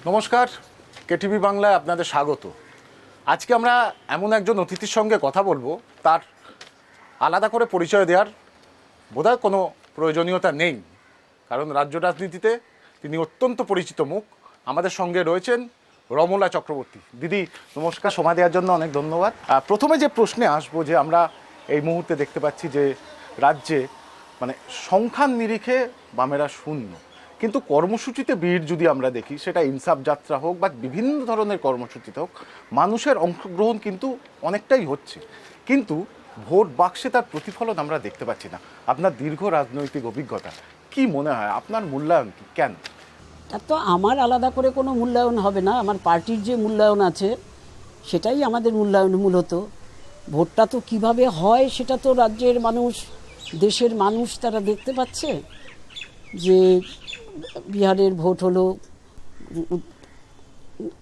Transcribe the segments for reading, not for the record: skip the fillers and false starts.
নমস্কার, কেটিভি বাংলায় আপনাদের স্বাগত। আজকে আমরা এমন একজন অতিথির সঙ্গে কথা বলবো, তার আলাদা করে পরিচয় দেওয়ার বোধহয় কোনো প্রয়োজনীয়তা নেই, কারণ রাজ্য রাজনীতিতে তিনি অত্যন্ত পরিচিত মুখ। আমাদের সঙ্গে রয়েছেন রমলা চক্রবর্তী। দিদি নমস্কার, সময় দেওয়ার জন্য অনেক ধন্যবাদ। প্রথমে যে প্রশ্নে আসবো, যে আমরা এই মুহূর্তে দেখতে পাচ্ছি যে রাজ্যে মানে সংখ্যার নিরিখে বামেরা শূন্য, কিন্তু কর্মসূচিতে ভিড় যদি আমরা দেখি, সেটা ইনসাফ যাত্রা হোক বা বিভিন্ন ধরনের কর্মসূচিতে হোক, মানুষের অংশগ্রহণ কিন্তু অনেকটাই হচ্ছে, কিন্তু ভোট বাক্সে তার প্রতিফলন আমরা দেখতে পাচ্ছি না। আপনার দীর্ঘ রাজনৈতিক অভিজ্ঞতা, কি মনে হয় আপনার মূল্যায়ন কি, কেন? তার তো আমার আলাদা করে কোনো মূল্যায়ন হবে না, আমার পার্টির যে মূল্যায়ন আছে সেটাই আমাদের মূল্যায়ন। মূলত ভোটটা তো কিভাবে হয় সেটা তো রাজ্যের মানুষ, দেশের মানুষ তারা দেখতে পাচ্ছে। যে বিহারের ভোট হলো,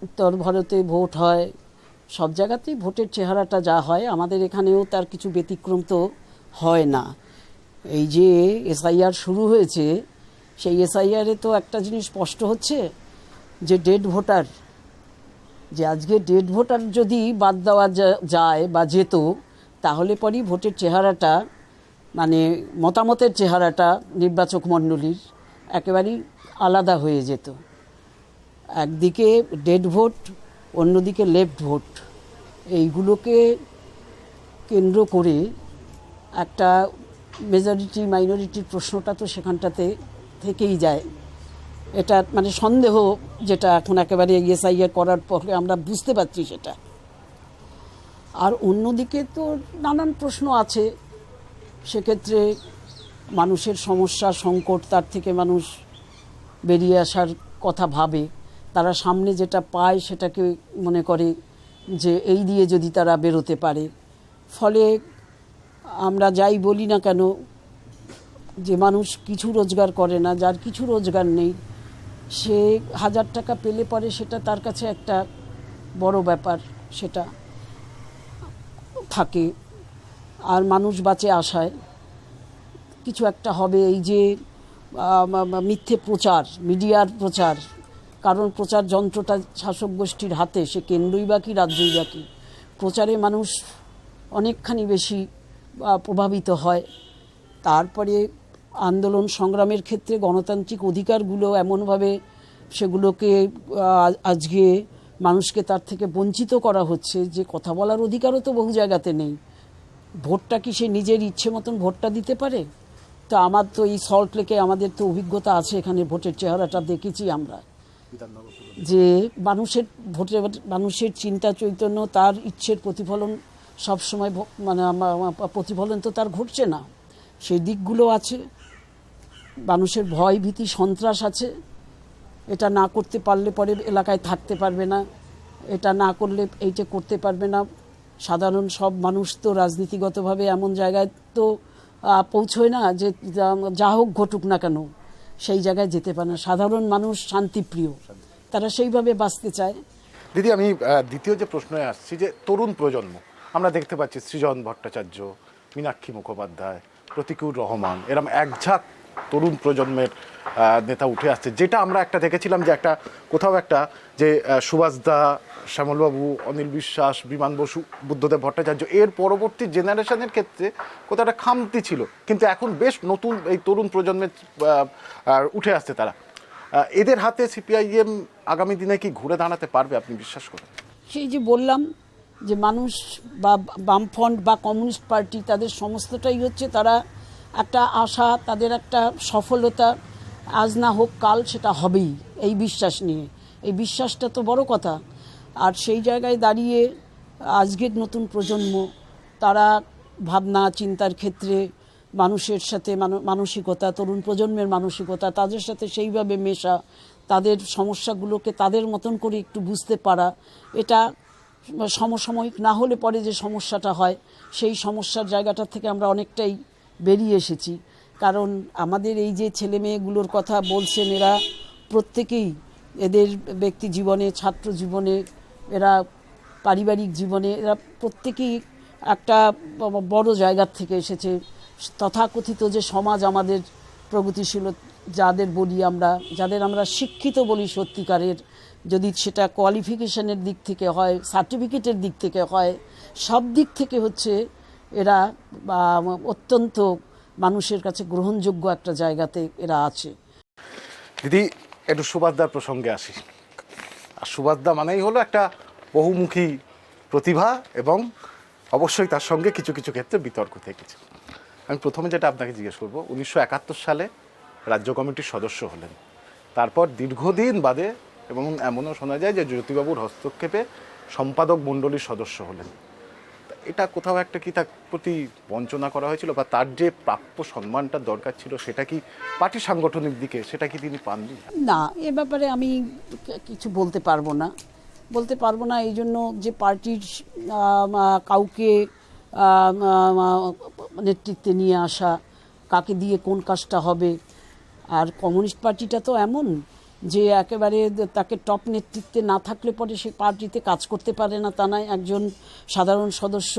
উত্তর ভারতে ভোট হয়, সব জায়গাতেই ভোটের চেহারাটা যা হয়, আমাদের এখানেও তার কিছু ব্যতিক্রম তো হয় না। এই যে এসআইআর শুরু হয়েছে, সেই এসআইআরে তো একটা জিনিস স্পষ্ট হচ্ছে যে ডেড ভোটার, যে আজকে ডেড ভোটার যদি বাদ দেওয়া যায় বা যেত, তাহলে পরই ভোটের চেহারাটা, মানে মতামতের চেহারাটা নির্বাচক মণ্ডলীর একেবারেই আলাদা হয়ে যেত। একদিকে ডেড ভোট, অন্যদিকে লেফট ভোট, এইগুলোকে কেন্দ্র করে একটা মেজরিটি মাইনরিটির প্রশ্নটা তো সেখানটাতে থেকেই যায়। এটা মানে সন্দেহ, যেটা এখন একেবারে এসআইআর করার পরে আমরা বুঝতে পারছি সেটা। আর অন্যদিকে তো নানান প্রশ্ন আছে, সেক্ষেত্রে মানুষের সমস্যা সংকট, তার থেকে মানুষ বেরিয়ে আসার কথা ভাবে, তারা সামনে যেটা পায় সেটাকে মনে করে যে এই দিয়ে যদি তারা বেরোতে পারে। ফলে আমরা যাই বলি না কেন, যে মানুষ কিছু রোজগার করে না, যার কিছু রোজগার নেই, সে 1000 টাকা পেলে পরে সেটা তার কাছে একটা বড় ব্যাপার, সেটা থাকে। আর মানুষ বাঁচে আশায় কিছু একটা হবে। এই যে মিথ্যে প্রচার, মিডিয়ার প্রচার, কারণ প্রচার যন্ত্রটা শাসক গোষ্ঠীর হাতে, সে কেন্দ্রই বা কি রাজ্যই বা কি, প্রচারে মানুষ অনেকখানি বেশি প্রভাবিত হয়। তারপরে আন্দোলন সংগ্রামের ক্ষেত্রে গণতান্ত্রিক অধিকারগুলো এমনভাবে সেগুলোকে আজকে মানুষকে তার থেকে বঞ্চিত করা হচ্ছে যে কথা বলার অধিকারও তো বহু জায়গাতে নেই। ভোটটা কি সে নিজের ইচ্ছে মতন ভোটটা দিতে পারে? তো আমার তো এই সল্ট লেকে আমাদের তো অভিজ্ঞতা আছে, এখানে ভোটের চেহারাটা দেখেছি আমরা, যে মানুষের ভোটে মানুষের চিন্তা চৈতন্য, তার ইচ্ছের প্রতিফলন সবসময়, মানে প্রতিফলন তো তার ঘটছে না। সেই দিকগুলো আছে, মানুষের ভয় ভীতি সন্ত্রাস আছে। এটা না করতে পারলে পরে এলাকায় থাকতে পারবে না, এটা না করলে এইটা করতে পারবে না। সাধারণ সব মানুষ তো রাজনীতিগতভাবে এমন জায়গায় তো পৌঁছয় না যে যা হোক ঘটুক না কেন সেই জায়গায় যেতে পারে না। সাধারণ মানুষ শান্তিপ্রিয়, তারা সেইভাবে বাঁচতে চায়। দিদি আমি দ্বিতীয় যে প্রশ্নে আসছি, যে তরুণ প্রজন্ম আমরা দেখতে পাচ্ছি, সৃজন ভট্টাচার্য, মীনাক্ষী মুখোপাধ্যায়, প্রতিকুর রহমান, এরম একঝাঁক তরুণ প্রজন্মের নেতা উঠে আসছে। যেটা আমরা একটা দেখেছিলাম যে একটা কোথাও একটা যে সুভাষদা, শ্যামলবাবু, অনিল বিশ্বাস, বিমান বসু, বুদ্ধদেব ভট্টাচার্য, এর পরবর্তী জেনারেশনের ক্ষেত্রে কোথাও একটা খামতি ছিল, কিন্তু এখন বেশ নতুন এই তরুণ প্রজন্মের উঠে আসছে তারা। এদের হাতে সিপিআইএম আগামী দিনে কি ঘুরে দাঁড়াতে পারবে, আপনি বিশ্বাস করেন? সেই যে বললাম যে মানুষ বা বামফ্রন্ট বা কমিউনিস্ট পার্টি, তাদের সমস্তটাই হচ্ছে তারা একটা আশা, তাদের একটা সফলতা, আজ না হোক কাল সেটা হবেই, এই বিশ্বাস নিয়ে। এই বিশ্বাসটা তো বড় কথা। আর সেই জায়গায় দাঁড়িয়ে আজকের নতুন প্রজন্ম, তারা ভাবনা চিন্তার ক্ষেত্রে মানুষের সাথে মানসিকতা, তরুণ প্রজন্মের মানসিকতা, তাদের সাথে সেইভাবে মেশা, তাদের সমস্যাগুলোকে তাদের মতন করে একটু বুঝতে পারা, এটা সমসাময়িক না হলে পরে যে সমস্যাটা হয়, সেই সমস্যার জায়গাটা থেকে আমরা অনেকটাই বেরিয়ে এসেছি। কারণ আমাদের এই যে ছেলে মেয়েগুলোর কথা বলছেন, এরা প্রত্যেকেই এদের ব্যক্তি জীবনে, ছাত্র জীবনে, এরা পারিবারিক জীবনে, এরা প্রত্যেকেই একটা বড় জায়গার থেকে এসেছে। তথাকথিত যে সমাজ আমাদের প্রগতিশীল যাদের বলি আমরা, যাদের আমরা শিক্ষিত বলি সত্যিকারের, যদি সেটা কোয়ালিফিকেশনের দিক থেকে হয়, সার্টিফিকেটের দিক থেকে হয়, সব দিক থেকে হচ্ছে এরা অত্যন্ত মানুষের কাছে গ্রহণযোগ্য একটা জায়গাতে এরা আছে। দিদি, একটু সুভাষদার প্রসঙ্গে আসি। আর সুভাষদা মানেই হলো একটা বহুমুখী প্রতিভা এবং অবশ্যই তার সঙ্গে কিছু কিছু ক্ষেত্রে বিতর্ক থেকেছে। আমি প্রথমে যেটা আপনাকে জিজ্ঞেস করবো, 1971 সালে রাজ্য কমিটির সদস্য হলেন, তারপর দীর্ঘদিন বাদে এবং এমনও শোনা যায় যে জ্যোতিবাবুর হস্তক্ষেপে সম্পাদক মণ্ডলীর সদস্য হলেন। এটা কোথাও একটা কি তার প্রতি বঞ্চনা করা হয়েছিল, বা তার যে প্রাপ্য সম্মানটা দরকার ছিল সেটা কি পার্টি সাংগঠনিক দিকে সেটা কি তিনি পাননি? না, এ ব্যাপারে আমি কিছু বলতে পারবো না এই জন্য যে পার্টির কাউকে নেতৃত্বে নিয়ে আসা, কাকে দিয়ে কোন কাজটা হবে। আর কমিউনিস্ট পার্টিটা তো এমন যে একেবারে তাকে টপ নেতৃত্বে না থাকলে পরে সে পার্টিতে কাজ করতে পারে না, তা নয়। একজন সাধারণ সদস্য,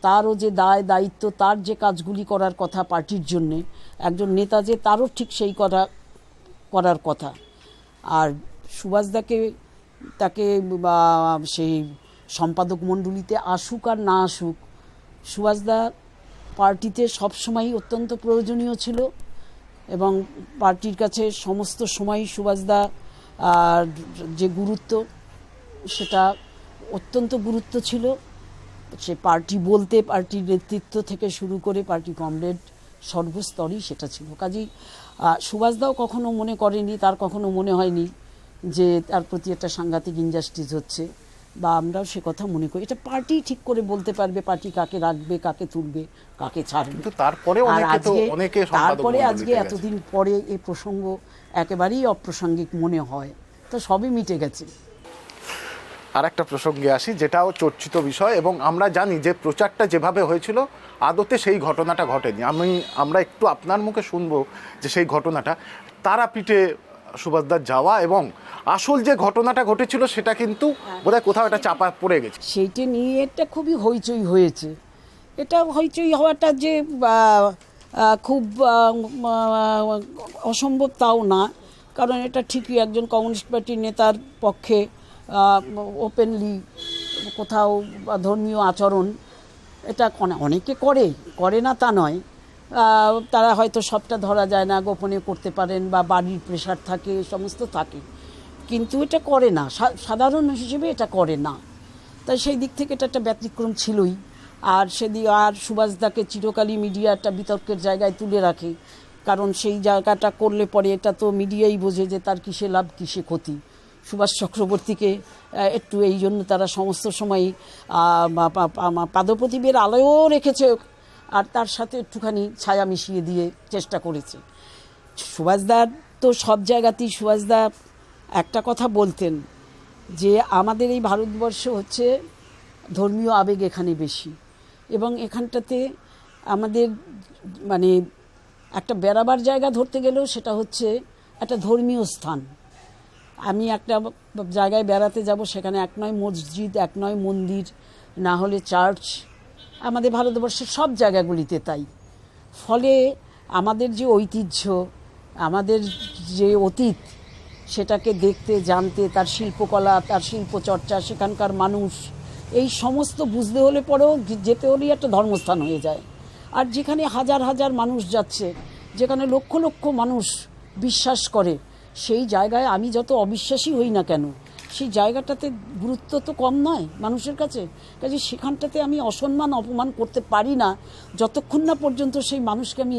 তারও যে দায়িত্ব, তার যে কাজগুলি করার কথা পার্টির জন্যে, একজন নেতা যে তারও ঠিক সেই করার কথা। আর সুভাষদাকে তাকে সেই সম্পাদক মণ্ডলীতে আসুক আর না আসুক, সুভাষদা পার্টিতে সবসময়ই অত্যন্ত প্রয়োজনীয় ছিল এবং পার্টির কাছে সমস্ত সময় সুভাষদা যে গুরুত্ব, সেটা অত্যন্ত গুরুত্ব ছিল। সে পার্টি বলতে পার্টির নেতৃত্ব থেকে শুরু করে পার্টি কমরেড সর্বস্তরই সেটা ছিল। কাজেই সুভাষদাও কখনো মনে করেনি, তার কখনো মনে হয়নি যে তার প্রতি একটা সাংঘাতিক ইনজাস্টিস হচ্ছে, বা আমরাও সে কথা মনে করি। এটা পার্টি ঠিক করে বলতে পারবে, পার্টি কাকে রাখবে, কাকে তুলবে, কাকে ছাড়বে। তারপরে আজকে এতদিন পরে এই প্রসঙ্গ একেবারেই অপ্রাসঙ্গিক মনে হয়, তো সবই মিটে গেছে। আর একটা প্রসঙ্গে আসি, যেটাও চর্চিত বিষয়, এবং আমরা জানি যে প্রচারটা যেভাবে হয়েছিল আদতে সেই ঘটনাটা ঘটেনি। আমরা একটু আপনার মুখে শুনবো যে সেই ঘটনাটা তারাপীঠে সুভাষদার যাওয়া এবং আসল যে ঘটনাটা ঘটেছিল সেটা কিন্তু বোধহয় কোথাও একটা চাপা পড়ে গেছে। সেইটা নিয়ে এটা খুবই হইচই হয়েছে। এটা হইচই হওয়াটা যে খুব অসম্ভব তাও না, কারণ এটা ঠিকই একজন কমিউনিস্ট পার্টির নেতার পক্ষে ওপেনলি কোথাও ধর্মীয় আচরণ, এটা অনেকে করে না তা নয়। তারা হয়তো সবটা ধরা যায় না, গোপনে করতে পারেন, বা বাড়ির প্রেশার থাকে, সমস্ত থাকে, কিন্তু এটা করে না, সাধারণ হিসেবে এটা করে না। তাই সেই দিক থেকে এটা একটা ব্যতিক্রম ছিলই। আর আর সুভাষদাকে চিরকালই মিডিয়া একটা বিতর্কের জায়গায় তুলে রাখে, কারণ সেই জায়গাটা করলে পরে এটা তো মিডিয়াই বোঝে যে তার কিসে লাভ কিসে ক্ষতি। সুভাষ চক্রবর্তীকে একটু এই জন্য তারা সমস্ত সময় পাদপ্রদীপের আলোও রেখেছে, আর তার সাথে একটুখানি ছায়া মিশিয়ে দিয়ে চেষ্টা করেছে। সুভাষদার তো সব জায়গাতেই সুভাষদা একটা কথা বলতেন যে আমাদের এই ভারতবর্ষ হচ্ছে ধর্মীয় আবেগ এখানে বেশি, এবং এখানটাতে আমাদের মানে একটা বেড়াবার জায়গা ধরতে গেলেও সেটা হচ্ছে একটা ধর্মীয় স্থান। আমি একটা জায়গায় বেড়াতে যাব, সেখানে এক নয় মসজিদ, এক নয় মন্দির, না হলে চার্চ, আমাদের ভারতবর্ষের সব জায়গাগুলিতে তাই। ফলে আমাদের যে ঐতিহ্য, আমাদের যে অতীত, সেটাকে দেখতে জানতে, তার শিল্পকলা, তার শিল্পচর্চা, সেখানকার মানুষ, এই সমস্ত বুঝতে হলে পরেও যেতে হলেই একটা ধর্মস্থান হয়ে যায়। আর যেখানে হাজার হাজার মানুষ যাচ্ছে, যেখানে লক্ষ লক্ষ মানুষ বিশ্বাস করে, সেই জায়গায় আমি যত অবিশ্বাসী হই না কেন, সেই জায়গাটাতে গুরুত্ব তো কম নয় মানুষের কাছে। কাজে সেখানটাতে আমি অসম্মান অপমান করতে পারি না যতক্ষণ না পর্যন্ত সেই মানুষকে আমি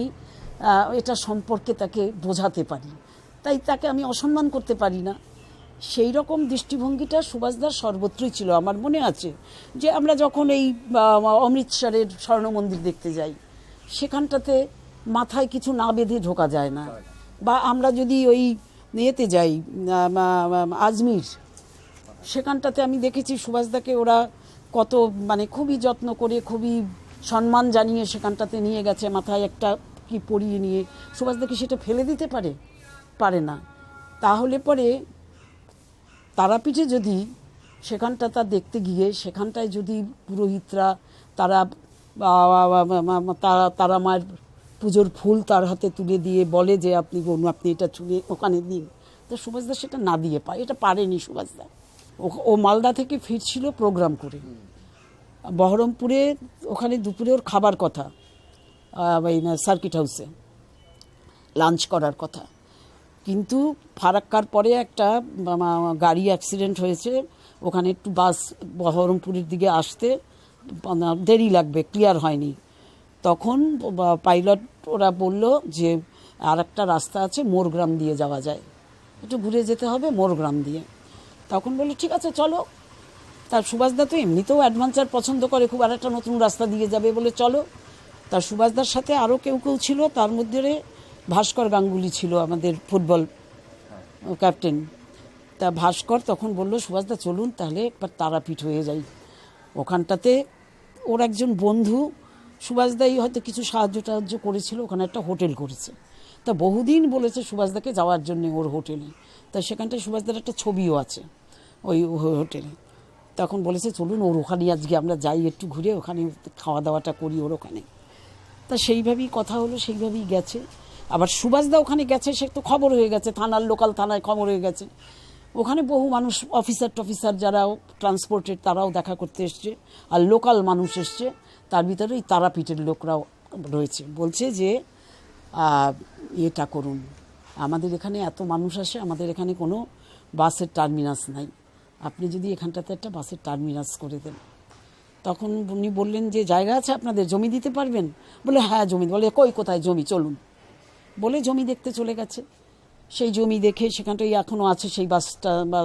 এটা সম্পর্কে তাকে বোঝাতে পারি। তাই তাকে আমি অসম্মান করতে পারি না। সেই রকম দৃষ্টিভঙ্গিটা সুভাষদার সর্বত্রই ছিল। আমার মনে আছে যে আমরা যখন এই অমৃতসরের স্বর্ণ মন্দির দেখতে যাই, সেখানটাতে মাথায় কিছু না বেঁধে ঢোকা যায় না। বা আমরা যদি ওই ইয়েতে যাই আজমির, সেখানটাতে আমি দেখেছি সুভাষদাকে ওরা কত খুবই যত্ন করে, খুবই সম্মান জানিয়ে সেখানটাতে নিয়ে গেছে, মাথায় একটা কি পরিয়ে নিয়ে। সুভাষদা কি সেটা ফেলে দিতে পারে না। তাহলে পরে তারাপীঠে যদি সেখানটা তা দেখতে গিয়ে সেখানটায় যদি পুরোহিতরা তারা তারা মায়ের পুজোর ফুল তার হাতে তুলে দিয়ে বলে যে আপনি এটা ছুঁয়ে ওখানে দিন, তো সুভাষদা সেটা না দিয়ে পায়, এটা পারেনি সুভাষদা। ও মালদা থেকে ফিরছিল প্রোগ্রাম করে, বহরমপুরে ওখানে দুপুরে ওর খাবার কথা, ওই সার্কিট হাউসে লাঞ্চ করার কথা, কিন্তু ফারাক্কার পরে একটা গাড়ি অ্যাক্সিডেন্ট হয়েছে, ওখানে একটু বাস বহরমপুরের দিকে আসতে দেরি লাগবে, ক্লিয়ার হয়নি। তখন পাইলট ওরা বলল যে আর একটা রাস্তা আছে, মোরগ্রাম দিয়ে যাওয়া যায়, একটু ঘুরে যেতে হবে মোরগ্রাম দিয়ে। তখন বললো ঠিক আছে চলো। তার সুভাষদা তো এমনিতেও অ্যাডভেঞ্চার পছন্দ করে, খুব আর একটা নতুন রাস্তা দিয়ে যাবে বলে চলো। তার সুভাষদার সাথে আরও কেউ কেউ ছিল, তার মধ্যে ভাস্কর গাঙ্গুলি ছিল আমাদের ফুটবল ক্যাপ্টেন। তা ভাস্কর তখন বললো সুভাষদা চলুন তাহলে একবার তারাপীঠ হয়ে যাই। ওখানটাতে ওর একজন বন্ধু সুভাষদাই হয়তো কিছু সাহায্য টাহায্য করেছিল, ওখানে একটা হোটেল করেছে। তা বহুদিন বলেছে সুভাষদাকে যাওয়ার জন্য ওর হোটেলে, তা সেখানটায় সুভাষদার একটা ছবিও আছে ওই হোটেলে। তখন বলেছে চলুন ওর ওখানে আজকে আমরা যাই, একটু ঘুরে ওখানে খাওয়া দাওয়াটা করি ওর ওখানে। তা সেইভাবেই কথা হলো, সেইভাবেই গেছে। আবার সুভাষদা ওখানে গেছে, সে তো খবর হয়ে গেছে, থানার লোকাল থানায় খবর হয়ে গেছে। ওখানে বহু মানুষ, অফিসার টফিসার যারাও ট্রান্সপোর্টের তারাও দেখা করতে এসছে, আর লোকাল মানুষ এসছে, তার ভিতরে ওই তারাপীঠের লোকরাও রয়েছে। বলছে যে এটা করুন, আমাদের এখানে এত মানুষ আসে, আমাদের এখানে কোনো বাসের টার্মিনাস নাই, আপনি যদি এখানটাতে একটা বাসের টার্মিনাস করে দেন। তখন উনি বললেন যে জায়গা আছে আপনাদের, জমি দিতে পারবেন? বলে হ্যাঁ জমি। বলে কই কোথায় জমি, চলুন। বলে জমি দেখতে চলে গেছে। সেই জমি দেখে সেখানটাই এখনও আছে সেই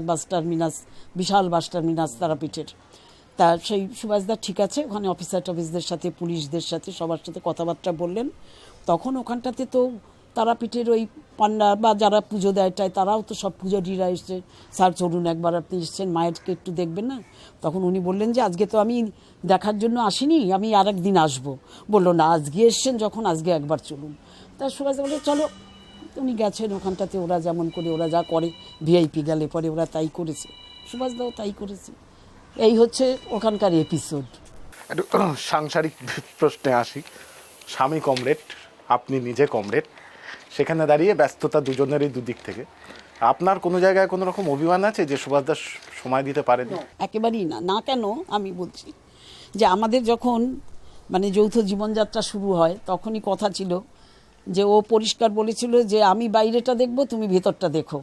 বাস টার্মিনাস, বিশাল বাস টার্মিনাস তারাপীঠের। তা সেই সুভাষদা ঠিক আছে, ওখানে অফিসার টফিসদের সাথে, পুলিশদের সাথে, সবার সাথে কথাবার্তা বললেন। তখন ওখানটাতে তো তারাপীঠের ওই পান্ডা বা যারা পুজো দেয়টায় তারাও তো সব পুজোটিরা এসছে, স্যার চলুন একবার আপনি এসছেন, মায়েরকে একটু দেখবেন না। তখন উনি বললেন যে আজকে তো আমি দেখার জন্য আসিনি, আমি আর একদিন আসবো। বললো না আজকে এসছেন যখন, আজকে একবার চলুন। তা সুভাষদা বললো চলো। উনি গেছেন ওখানটাতে, ওরা যেমন করে, ওরা যা করে ভিআইপি গেলে পরে ওরা তাই করেছে, সুভাষদাও তাই করেছে। এই হচ্ছে ওখানকার এপিসোড। একটু সাংসারিক প্রশ্নে আসি। স্বামী কমরেড, আপনি নিজে কমরেড, সেখানে দাঁড়িয়ে ব্যস্ততা দুজনেরই দুদিক থেকে, আপনার কোনো জায়গায় কোনো রকম অভিমান আছে যে সুভাষদা সময় দিতে পারেন? একেবারেই না। না কেন আমি বলছি যে আমাদের যখন মানে যৌথ জীবনযাত্রা শুরু হয় তখনই কথা ছিল যে ও পরিষ্কার বলেছিল যে আমি বাইরেটা দেখবো, তুমি ভেতরটা দেখো,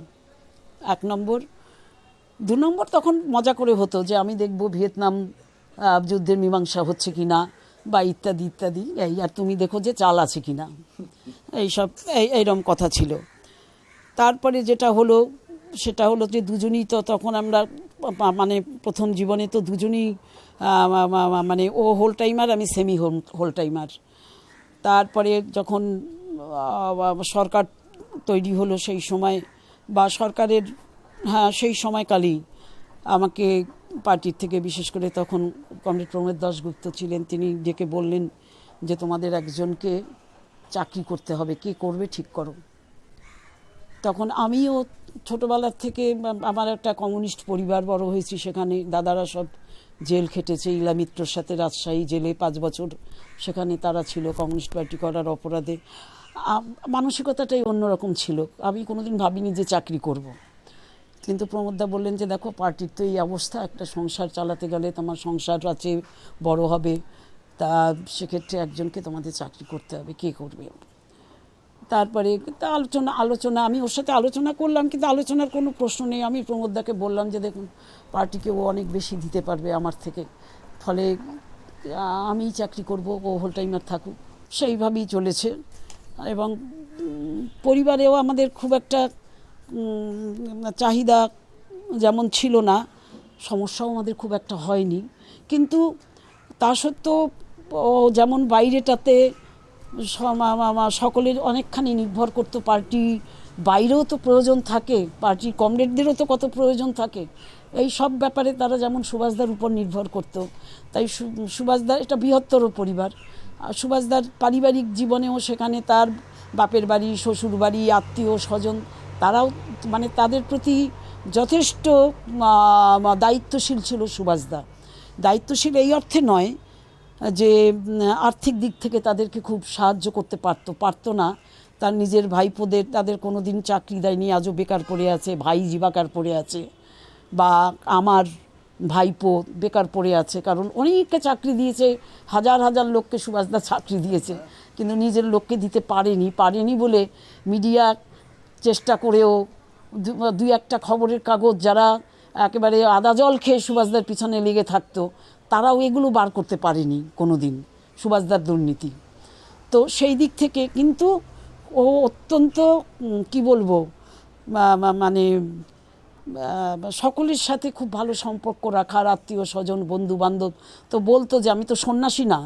1 নম্বর। 2 নম্বর তখন মজা করে হতো যে আমি দেখবো ভিয়েতনাম যুদ্ধের মীমাংসা হচ্ছে কি না বা ইত্যাদি ইত্যাদি, এই আর তুমি দেখো যে চাল আছে কি না, এইসব এইরকম কথা ছিল। তারপরে যেটা হলো সেটা হলো যে দুজনই তো তখন আমরা মানে প্রথম জীবনে তো দুজনই মানে ও হোল টাইমার, আমি সেমি হোল টাইমার। তারপরে যখন সরকার তৈরি হলো সেই সময় বা সরকারের সেই সময়কালেই আমাকে পার্টির থেকে বিশেষ করে তখন কমরেড প্রমোদ দাশগুপ্ত ছিলেন, তিনি ডেকে বললেন যে তোমাদের একজনকে চাকরি করতে হবে, কে করবে ঠিক করো। তখন আমিও ছোটোবেলার থেকে, আমার একটা কমিউনিস্ট পরিবার, বড় হয়েছি সেখানে, দাদারা সব জেল খেটেছে, ইলা মিত্রর সাথে রাজশাহী জেলে 5 বছর সেখানে তারা ছিল কমিউনিস্ট পার্টি করার অপরাধে। মানসিকতাটাই অন্যরকম ছিল, আমি কোনোদিন ভাবিনি যে চাকরি করব। কিন্তু প্রমোদদা বললেন যে দেখো পার্টির তো এই অবস্থা, একটা সংসার চালাতে গেলে তোমার সংসার আছে, বড় হবে, তা সেক্ষেত্রে একজনকে তোমাদের চাকরি করতে হবে, কে করবে। তারপরে তা আলোচনা আমি ওর সাথে আলোচনা করলাম, কিন্তু আলোচনার কোনো প্রশ্ন নেই। আমি প্রমোদদাকে বললাম যে দেখুন পার্টিকে ও অনেক বেশি দিতে পারবে আমার থেকে, ফলে আমিই চাকরি করব, ও হোল টাইমার থাকুক। সেইভাবেই চলেছে। এবং পরিবারেও আমাদের খুব একটা চাহিদা যেমন ছিল না, সমস্যাও আমাদের খুব একটা হয়নি। কিন্তু তা সত্ত্বেও ও যেমন বাইরেটাতে সকলের অনেকখানি নির্ভর করতো, পার্টি বাইরেও তো প্রয়োজন থাকে, পার্টির কমরেডদেরও তো কত প্রয়োজন থাকে, এই সব ব্যাপারে তারা যেমন সুভাষদার উপর নির্ভর করতো। তাই সুভাষদার এটা বৃহত্তর পরিবার, আর সুভাষদার পারিবারিক জীবনেও সেখানে তার বাপের বাড়ি, শ্বশুর বাড়ি, আত্মীয় স্বজন, তারাও মানে তাদের প্রতি যথেষ্ট দায়িত্বশীল ছিল সুভাষদা। দায়িত্বশীল এই অর্থে নয় যে আর্থিক দিক থেকে তাদেরকে খুব সাহায্য করতে পারতো না, তার নিজের ভাইপোদের তাদের কোনো দিন চাকরি দেয়নি, আজও বেকার পড়ে আছে, ভাই বেকার পড়ে আছে, বা আমার ভাইপো বেকার পড়ে আছে। কারণ অনেককে চাকরি দিয়েছে, হাজার হাজার লোককে সুভাষদা চাকরি দিয়েছে, কিন্তু নিজের লোককে দিতে পারেনি বলে মিডিয়া চেষ্টা করেও দুই একটা খবরের কাগজ যারা একেবারে আদা জল খেয়ে সুভাষদার পিছনে লেগে থাকতো, তারাও এগুলো বার করতে পারেনি কোনো দিন সুভাষদার দুর্নীতি। তো সেই দিক থেকে কিন্তু ও অত্যন্ত কি বলবো, মানে সকলের সাথে খুব ভালো সম্পর্ক রাখার, আত্মীয় স্বজন বন্ধু বান্ধব তো বলতো যে আমি তো সন্ন্যাসী না,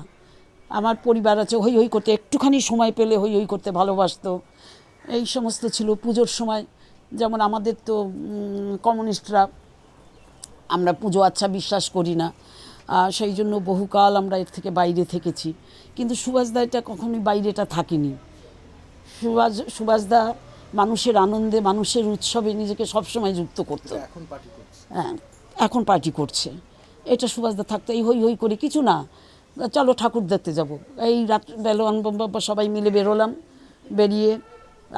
আমার পরিবার আছে, হই হই করতে একটুখানি সময় পেলে হই হই করতে ভালোবাসতো। এই সমস্ত ছিল। পুজোর সময় যেমন আমাদের তো কমিউনিস্টরা, আমরা পুজো আচ্ছা বিশ্বাস করি না, সেই জন্য বহুকাল আমরা এর থেকে বাইরে থেকেছি। কিন্তু সুভাষদা এটা কখনোই বাইরেটা থাকেনি। সুভাষদা মানুষের আনন্দে, মানুষের উৎসবে নিজেকে সবসময় যুক্ত করতো। হ্যাঁ, এখন পার্টি করছে। এটা সুভাষদা থাকতো, এই হই হই করে কিছু না, চলো ঠাকুর দেখতে যাব, এই রাত বেলোয়ান সবাই মিলে বেরোলাম, বেরিয়ে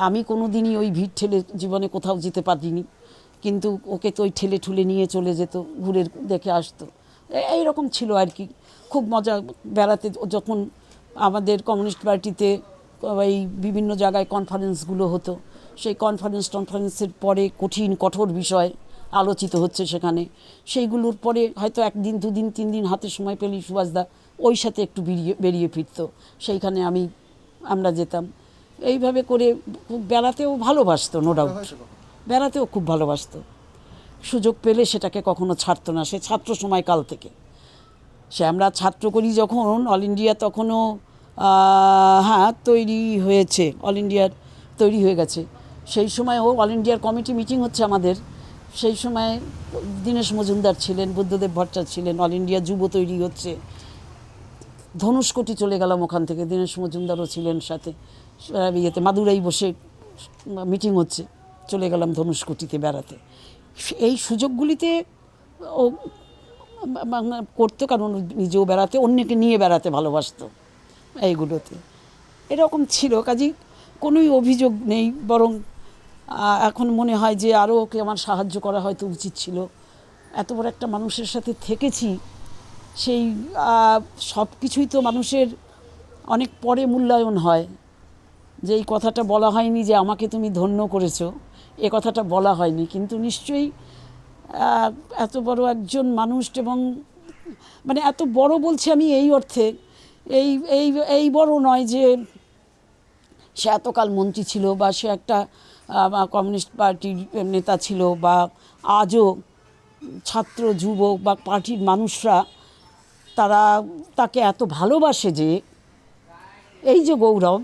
আমি কোনো দিনই ওই ভিড় ঠেলে জীবনে কোথাও যেতে পারিনি, কিন্তু ওকে তো ওই ঠেলে ঠুলে নিয়ে চলে যেত, ঘুরে দেখে আসতো। এইরকম ছিল আর কি, খুব মজা। বেড়াতে যখন আমাদের কমিউনিস্ট পার্টিতে এই বিভিন্ন জায়গায় কনফারেন্সগুলো হতো, সেই কনফারেন্সের পরে কঠোর বিষয় আলোচিত হচ্ছে সেখানে, সেইগুলোর পরে হয়তো একদিন দুদিন তিন দিন হাতে সময় পেলেই সুভাষদা ওই সাথে একটু বেরিয়ে ফিরতো, সেইখানে আমরা যেতাম। এইভাবে করে বেড়াতেও ভালোবাসতো, নো ডাউট, বেড়াতেও খুব ভালোবাসতো। সুযোগ পেলে সেটাকে কখনো ছাড়তো না, সে ছাত্র সময়কাল থেকে। সে আমরা ছাত্র করি যখন, অল ইন্ডিয়া তখনও তৈরি হয়েছে, অল ইন্ডিয়ার তৈরি হয়ে গেছে। সেই সময়ও অল ইন্ডিয়ার কমিটি মিটিং হচ্ছে আমাদের, সেই সময় দীনেশ মজুমদার ছিলেন, বুদ্ধদেব ভট্টাচার্য ছিলেন, অল ইন্ডিয়া যুব তৈরি হচ্ছে। ধনুষ্কোটি চলে গেলাম ওখান থেকে, দীনেশ মজুমদারও ছিলেন সাথে, ইয়েতে মাদুরাই বসে মিটিং হচ্ছে, চলে গেলাম ধনুষ্কোটিতে বেড়াতে। এই সুযোগগুলিতে ও করতো, কারণ নিজেও বেড়াতে, অন্যকে নিয়ে বেড়াতে ভালোবাসতো। এইগুলোতে এরকম ছিল, কাজেই কোনোই অভিযোগ নেই, বরং এখন মনে হয় যে আরও ওকে আমার সাহায্য করা হয়তো উচিত ছিল। এত বড় একটা মানুষের সাথে থেকেছি, সেই সব কিছুই তো মানুষের অনেক পরে মূল্যায়ন হয়। যে এই কথাটা বলা হয়নি যে আমাকে তুমি ধন্য করেছো, এ কথাটা বলা হয়নি, কিন্তু নিশ্চয়ই এত বড় একজন মানুষ, এবং মানে এত বড় বলছি আমি এই অর্থে, এই এই এই বড় নয় যে সে এতকাল মন্ত্রী ছিল, বা সে একটা কমিউনিস্ট পার্টির নেতা ছিল, বা আজও ছাত্র যুবক বা পার্টির মানুষরা তারা তাকে এত ভালোবাসে যে এই যে গৌরব,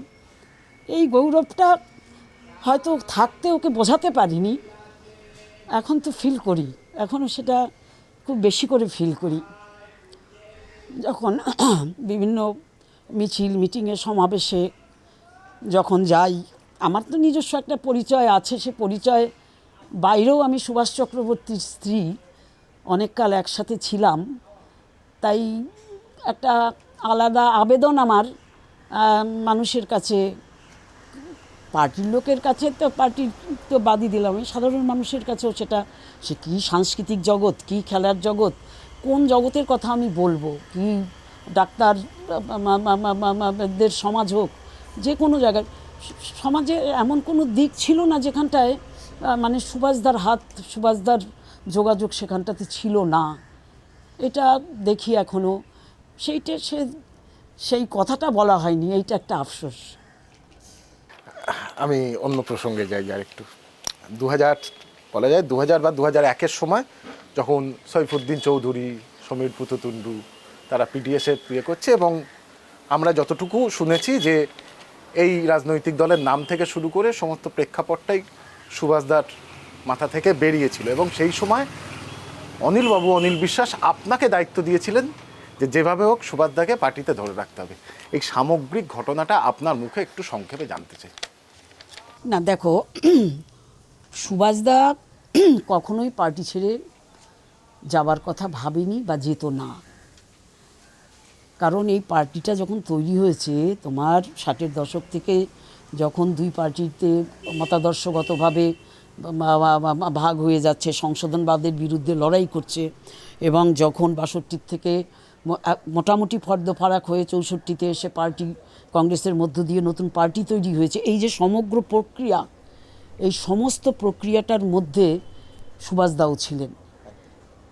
এই গৌরবটা হয়তো থাকতে ওকে বোঝাতে পারিনি, এখন তো ফিল করি, এখনও সেটা খুব বেশি করে ফিল করি। যখন বিভিন্ন মিছিল মিটিংয়ে সমাবেশে যখন যাই, আমার তো নিজস্ব একটা পরিচয় আছে, সে পরিচয় বাইরেও আমি সুভাষ চক্রবর্তীর স্ত্রী, অনেককাল একসাথে ছিলাম, তাই একটা আলাদা আবেদন আমার মানুষের কাছে, পার্টির লোকের কাছে তো, পার্টির তো বাদই দিলাম, সাধারণ মানুষের কাছেও সেটা, সে কী সাংস্কৃতিক জগৎ, কী খেলার জগৎ, কোন জগতের কথা আমি বলবো, কি ডাক্তারদের সমাজ হোক, যে কোনো জায়গায় সমাজে এমন কোনো দিক ছিল না যেখানটায় মানে সুভাষদার হাত, সুভাষদার যোগাযোগ সেখানটাতে ছিল না, এটা দেখি এখনও। সেই কথাটা বলা হয়নি, এইটা একটা আফসোস। আমি অন্য প্রসঙ্গে যাই আর একটু। 2000 বলা যায় 2000 বা 2001-এর সময় যখন সৈফুদ্দিন চৌধুরী, সমীর পুততুন্ডু তারা পিডিএসের করছে, এবং আমরা যতটুকু শুনেছি যে এই রাজনৈতিক দলের নাম থেকে শুরু করে সমস্ত প্রেক্ষাপটটাই সুভাষদার মাথা থেকে বেরিয়েছিল, এবং সেই সময় অনিল বিশ্বাস আপনাকে দায়িত্ব দিয়েছিলেন যে যেভাবে হোক সুভাষদাকে পার্টিতে ধরে রাখতে হবে। এই সামগ্রিক ঘটনাটা আপনার মুখে একটু সংক্ষেপে জানতে চাই। না দেখো, সুভাষদা কখনোই পার্টি ছেড়ে যাবার কথা ভাবেনি বা যেত না, কারণ এই পার্টিটা যখন তৈরি হয়েছে তোমার 60-এর দশক থেকে যখন দুই পার্টিতে মতাদর্শগতভাবে ভাগ হয়ে যাচ্ছে, সংশোধনবাদের বিরুদ্ধে লড়াই করছে, এবং যখন ৬২ থেকে মোটামুটি ফর্দফারাক হয়ে ৬৪-তে এসে পার্টি কংগ্রেসের মধ্য দিয়ে নতুন পার্টি তৈরি হয়েছে, এই যে সমগ্র প্রক্রিয়া, এই সমস্ত প্রক্রিয়াটার মধ্যে সুভাষদাও ছিলেন।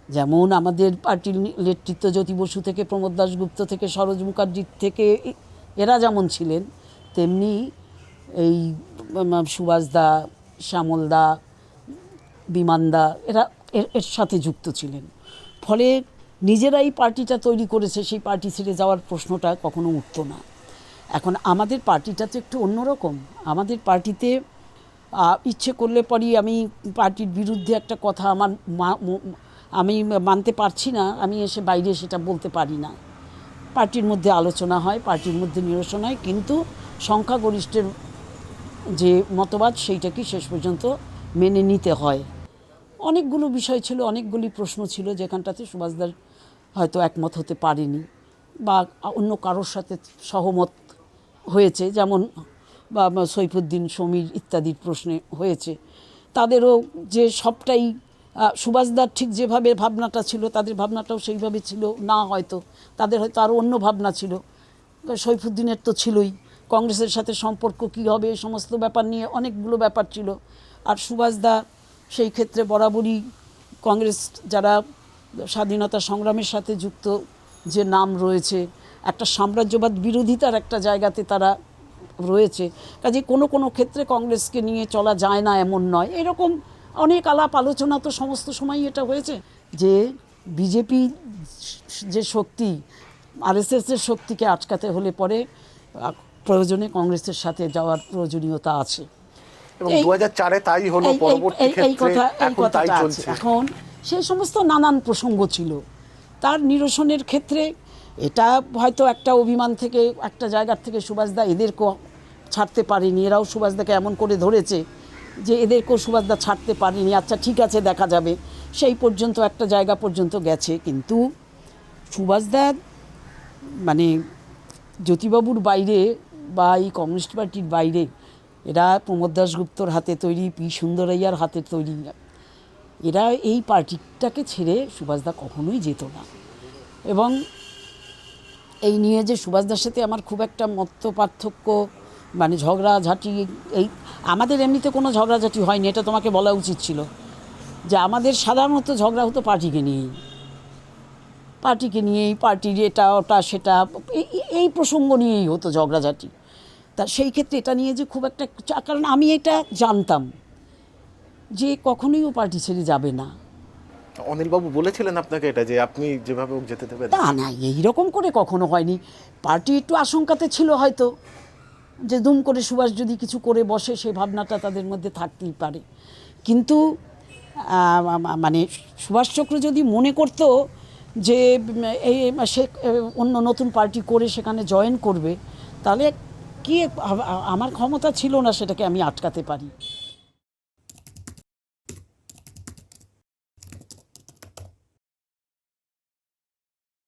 যেমন আমাদের পার্টির নেতৃত্ব জ্যোতি বসু থেকে প্রমোদ দাশগুপ্ত থেকে সরোজ মুখার্জির থেকে এরা যেমন ছিলেন, তেমনি এই সুভাষদা, শ্যামলদা, বিমানদা এরা এর সাথে যুক্ত ছিলেন। ফলে নিজেরাই পার্টিটা তৈরি করেছে, সেই পার্টি ছেড়ে যাওয়ার প্রশ্নটা কখনো উঠতো না। এখন আমাদের পার্টিটা তো একটু অন্যরকম। আমাদের পার্টিতে ইচ্ছে করলে পরই আমি পার্টির বিরুদ্ধে একটা কথা আমি মানতে পারছি না, আমি এসে বাইরে সেটা বলতে পারি না। পার্টির মধ্যে আলোচনা হয়, পার্টির মধ্যে নিরসন হয়, কিন্তু সংখ্যাগরিষ্ঠের যে মতবাদ সেইটাকে শেষ পর্যন্ত মেনে নিতে হয়। অনেকগুলো বিষয় ছিল, অনেকগুলি প্রশ্ন ছিল যেখানটাতে সুভাষদার হয়তো একমত হতে পারেনি বা অন্য কারোর সাথে সহমত হয়েছে, যেমন বা সৈফুদ্দিন, সমীর ইত্যাদির প্রশ্নে হয়েছে। তাদেরও যে সবটাই সুভাষদার ঠিক যেভাবে ভাবনাটা ছিল তাদের ভাবনাটাও সেইভাবে ছিল না, হয়তো তাদের হয়তো আরও অন্য ভাবনা ছিল। সৈফুদ্দিনের তো ছিলই, কংগ্রেসের সাথে সম্পর্ক কী হবে এই সমস্ত ব্যাপার নিয়ে অনেকগুলো ব্যাপার ছিল। আর সুভাষদা সেই ক্ষেত্রে বরাবরই কংগ্রেস যারা স্বাধীনতা সংগ্রামের সাথে যুক্ত যে নাম রয়েছে, একটা সাম্রাজ্যবাদ বিরোধিতার একটা জায়গাতে তারা রয়েছে, কাজে কোনো কোনো ক্ষেত্রে কংগ্রেসকে নিয়ে চলা যায় না এমন নয়। এরকম অনেক আলাপ আলোচনা তো সমস্ত সময়ই এটা হয়েছে যে বিজেপি যে শক্তি, আরএসএসের শক্তিকে আটকাতে হলে পরে প্রয়োজনে কংগ্রেসের সাথে যাওয়ার প্রয়োজনীয়তা আছে। এবং 2004-এ তাই হলো, পরবর্তী ক্ষেত্রে এখন তাই চলছে। এখন সেই সমস্ত নানান প্রসঙ্গ ছিল, তার নিরসনের ক্ষেত্রে এটা হয়তো একটা অভিমান থেকে, একটা জায়গার থেকে সুভাষদা এদেরকেও ছাড়তে পারেনি, এরাও সুভাষদাকে এমন করে ধরেছে যে এদেরকেও সুভাষদা ছাড়তে পারেনি। আচ্ছা ঠিক আছে, দেখা যাবে, সেই পর্যন্ত একটা জায়গা পর্যন্ত গেছে। কিন্তু সুভাষদা মানে জ্যোতিবাবুর বাইরে বা এই কমিউনিস্ট পার্টির বাইরে, এরা প্রমোদ দাশগুপ্তর হাতে তৈরি, পি সুন্দরাইয়ার হাতে তৈরি, এরা এই পার্টিটাকে ছেড়ে সুভাষদা কখনোই যেত না। এবং এই নিয়ে যে সুভাষদার সাথে আমার খুব একটা মত পার্থক্য, মানে ঝগড়াঝাঁটি, এই আমাদের এমনিতে কোনো ঝগড়াঝাঁটি হয়নি, এটা তোমাকে বলা উচিত ছিল যে আমাদের সাধারণত ঝগড়া হতো পার্টিকে নিয়েই, পার্টির এটা ওটা সেটা এই প্রসঙ্গ নিয়েই হতো ঝগড়াঝাঁটি। তা সেই ক্ষেত্রে এটা নিয়ে যে খুব একটা, কারণ আমি এটা জানতাম যে কখনোই ও পার্টি ছেড়ে যাবে না। অনিলবাবু বলেছিলেন আপনাকে এটা, যে আপনি যেভাবে যেতে দেবেন? না, এইরকম করে কখনো হয়নি। পার্টি একটু আশঙ্কাতে ছিল হয়তো, যে দুম করে সুভাষ যদি কিছু করে বসে, সেই ভাবনাটা তাদের মধ্যে থাকতেই পারে। কিন্তু মানে সুভাষচক্র যদি মনে করতো যে এই সে অন্য নতুন পার্টি করে সেখানে জয়েন করবে, তাহলে কি আমার ক্ষমতা ছিল না সেটাকে আমি আটকাতে পারি।